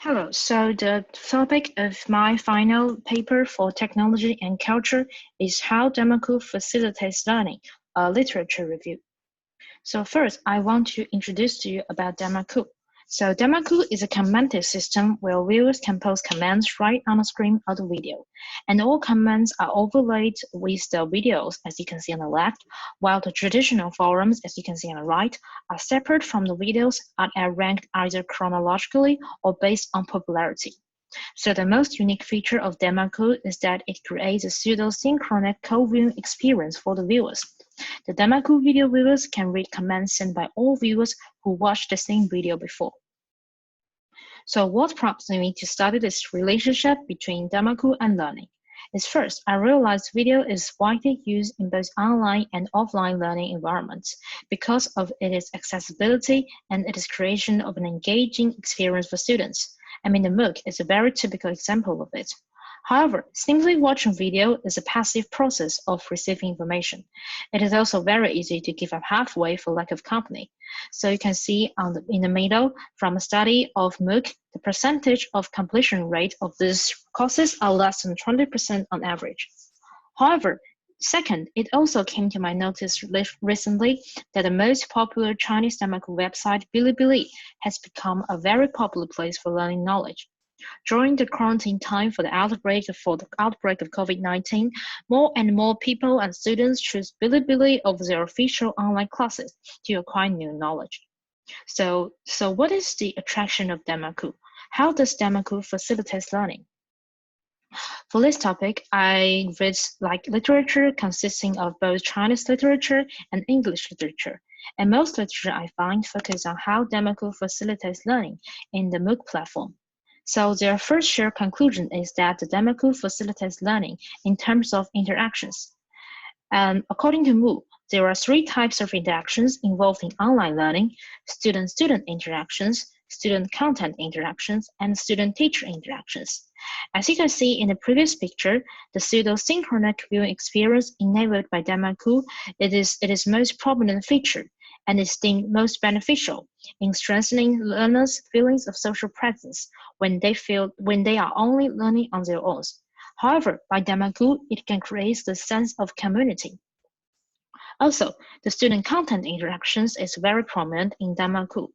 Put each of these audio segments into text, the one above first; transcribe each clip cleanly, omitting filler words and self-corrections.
Hello, so the topic of my final paper for technology and culture is how Danmaku facilitates learning, a literature review. So first, I want to introduce to you about Danmaku. So Danmaku is a commented system where viewers can post commands right on the screen of the video. And all commands are overlaid with the videos, as you can see on the left, while the traditional forums, as you can see on the right, are separate from the videos and are ranked either chronologically or based on popularity. So the most unique feature of Danmaku is that it creates a pseudo-synchronous co-viewing experience for the viewers. The Danmaku video viewers can read commands sent by all viewers who watched the same video before. So what prompted me to study this relationship between Danmaku and learning is first, I realized video is widely used in both online and offline learning environments because of its accessibility and its creation of an engaging experience for students. I mean, the MOOC is a very typical example of it. However, simply watching video is a passive process of receiving information. It is also very easy to give up halfway for lack of company. So you can see in the middle from a study of MOOC, the percentage of completion rate of these courses are less than 20% on average. However, second, it also came to my notice recently that the most popular Chinese Danmaku website, Bilibili, has become a very popular place for learning knowledge. During the quarantine time for the outbreak of COVID-19, more and more people and students choose Bilibili over their official online classes to acquire new knowledge. So what is the attraction of Danmaku? How does Danmaku facilitate learning? For this topic, I read literature consisting of both Chinese literature and English literature. And most literature I find focus on how Danmaku facilitates learning in the MOOC platform. So their first shared conclusion is that the Danmaku facilitates learning in terms of interactions. According to MOOC, there are three types of interactions involved in online learning: student-student interactions, student content interactions, and student-teacher interactions. As you can see in the previous picture, the pseudo-synchronous viewing experience enabled by Danmaku is most prominent feature and is deemed most beneficial in strengthening learners' feelings of social presence when they are only learning on their own. However, by Danmaku, it can create the sense of community. Also, the student content interactions is very prominent in Danmaku.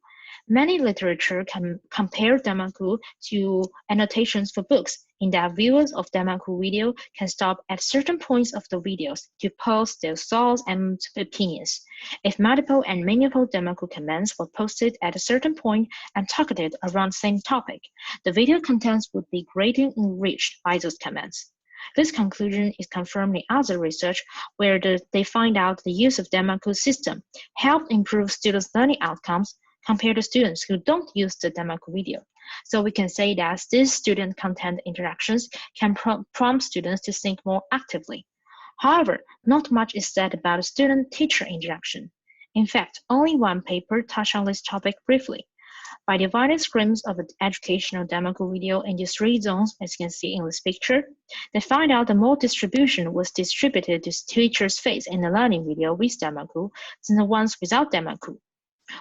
Many literature can compare Danmaku to annotations for books, in that viewers of Danmaku video can stop at certain points of the videos to post their thoughts and opinions. If multiple and meaningful Danmaku commands were posted at a certain point and targeted around the same topic, the video contents would be greatly enriched by those commands. This conclusion is confirmed in other research where they find out the use of Danmaku system helped improve students' learning outcomes compared to students who don't use the Danmaku video. So we can say that these student content interactions can prompt students to think more actively. However, not much is said about student-teacher interaction. In fact, only one paper touched on this topic briefly. By dividing streams of an educational Danmaku video into three zones, as you can see in this picture, they find out that more distribution was distributed to teachers' face in the learning video with Danmaku than the ones without Danmaku.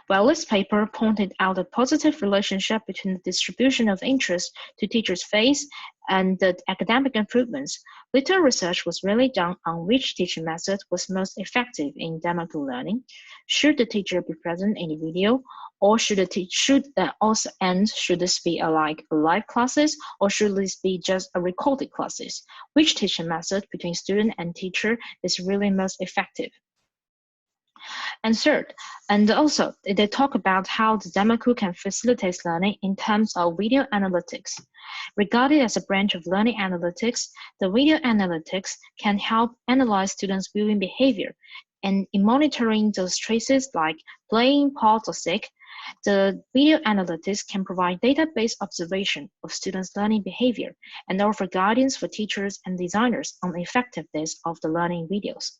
While this paper pointed out a positive relationship between the distribution of interest to teachers' face and the academic improvements, little research was really done on which teaching method was most effective in Danmaku learning. Should the teacher be present in the video, or should this be a live classes, or should this be just a recorded classes? Which teaching method between student and teacher is really most effective? And third, and also they talk about how the Danmaku can facilitate learning in terms of video analytics. Regarded as a branch of learning analytics, the video analytics can help analyze students' viewing behavior. And in monitoring those traces like playing, pause, or sick, the video analytics can provide database observation of students' learning behavior and offer guidance for teachers and designers on the effectiveness of the learning videos.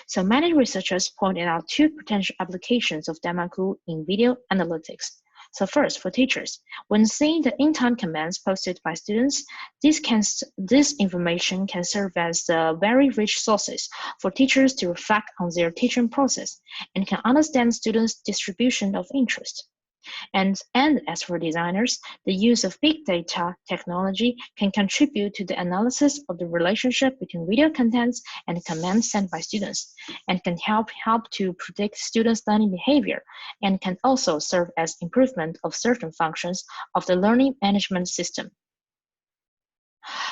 So many researchers pointed out two potential applications of Danmaku in video analytics. So first, for teachers, when seeing the in-time commands posted by students, this information can serve as very rich sources for teachers to reflect on their teaching process and can understand students' distribution of interest. And as for designers, the use of big data technology can contribute to the analysis of the relationship between video contents and commands sent by students, and can help to predict students' learning behavior, and can also serve as improvement of certain functions of the learning management system.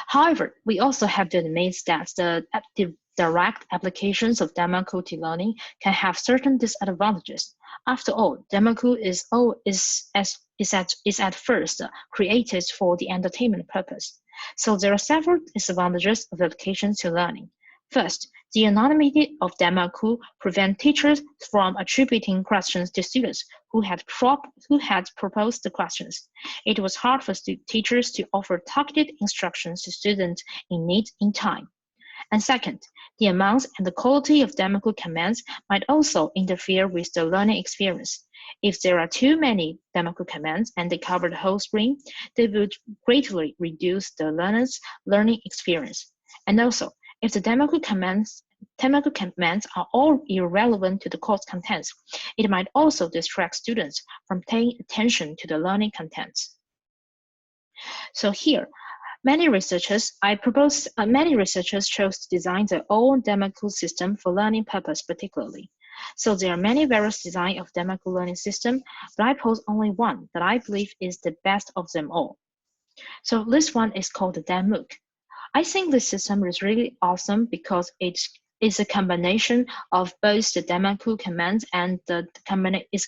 However, we also have to admit that the direct applications of Danmaku to learning can have certain disadvantages. After all, Danmaku is at first created for the entertainment purpose. So there are several disadvantages of applications to learning. First, the anonymity of Danmaku prevents teachers from attributing questions to students who had proposed the questions. It was hard for teachers to offer targeted instructions to students in need in time. And second, the amount and the quality of Danmaku commands might also interfere with the learning experience. If there are too many Danmaku commands and they cover the whole screen, they would greatly reduce the learner's learning experience. And also, if the Danmaku commands are all irrelevant to the course contents, it might also distract students from paying attention to the learning contents. So here, many researchers chose to design their own Danmaku system for learning purpose particularly. So there are many various designs of Danmaku learning system, but I pose only one that I believe is the best of them all. So this one is called the Danmaku. I think this system is really awesome because it is a combination of both the Danmaku commands and it's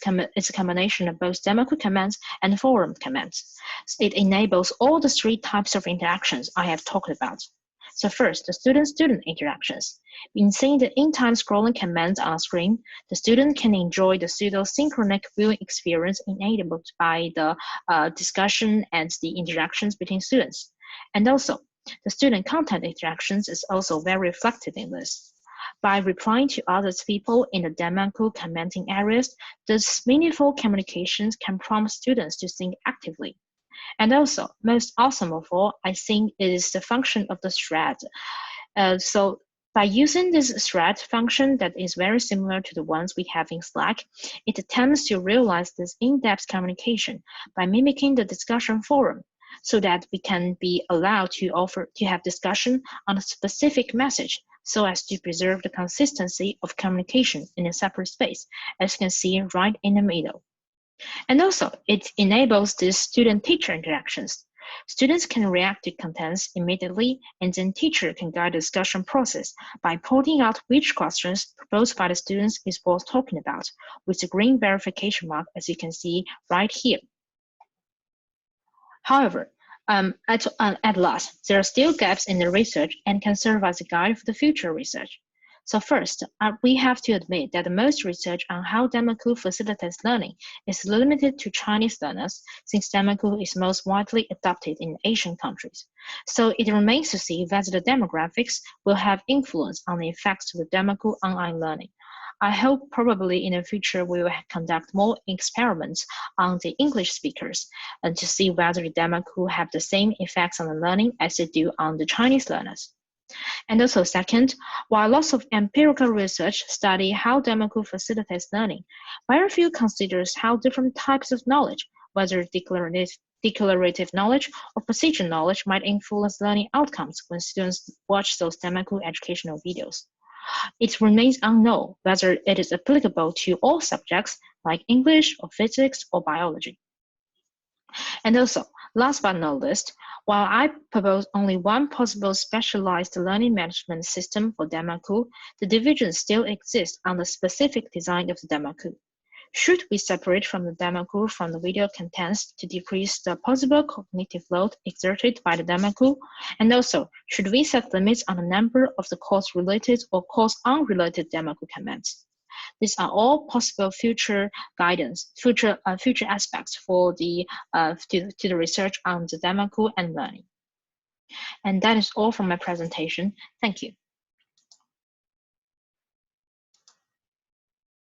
a combination of both Danmaku commands and forum commands. It enables all the three types of interactions I have talked about. So first, the student-student interactions. In seeing the in-time scrolling commands on a screen, the student can enjoy the pseudo-synchronic viewing experience enabled by the discussion and the interactions between students. And also, the student content interactions is also very reflected in this. By replying to other people in the Danmaku commenting areas, these meaningful communications can prompt students to think actively. And also, most awesome of all, I think it is the function of the thread. So by using this thread function that is very similar to the ones we have in Slack, it attempts to realize this in-depth communication by mimicking the discussion forum, so that we can be allowed to have discussion on a specific message so as to preserve the consistency of communication in a separate space, as you can see right in the middle. And also, it enables these student-teacher interactions. Students can react to contents immediately, and then teacher can guide the discussion process by pointing out which questions proposed by the students is worth talking about, with the green verification mark, as you can see right here. However, at last, there are still gaps in the research and can serve as a guide for the future research. So first, we have to admit that the most research on how Danmaku facilitates learning is limited to Chinese learners, since Danmaku is most widely adopted in Asian countries. So it remains to see whether the demographics will have influence on the effects of the Danmaku online learning. I hope probably in the future we will conduct more experiments on the English speakers and to see whether the Danmaku have the same effects on the learning as they do on the Chinese learners. And also second, while lots of empirical research study how Danmaku facilitates learning, very few considers how different types of knowledge, whether declarative knowledge or precision knowledge, might influence learning outcomes when students watch those Danmaku educational videos. It remains unknown whether it is applicable to all subjects like English or physics or biology. And also, last but not least, while I propose only one possible specialized learning management system for Danmaku, the divisions still exist on the specific design of the Danmaku. Should we separate from the Danmaku from the video contents to decrease the possible cognitive load exerted by the Danmaku? And also, should we set limits on the number of the course-related or course-unrelated Danmaku commands? These are all possible future guidance, future aspects for the to the research on the Danmaku and learning. And that is all from my presentation. Thank you.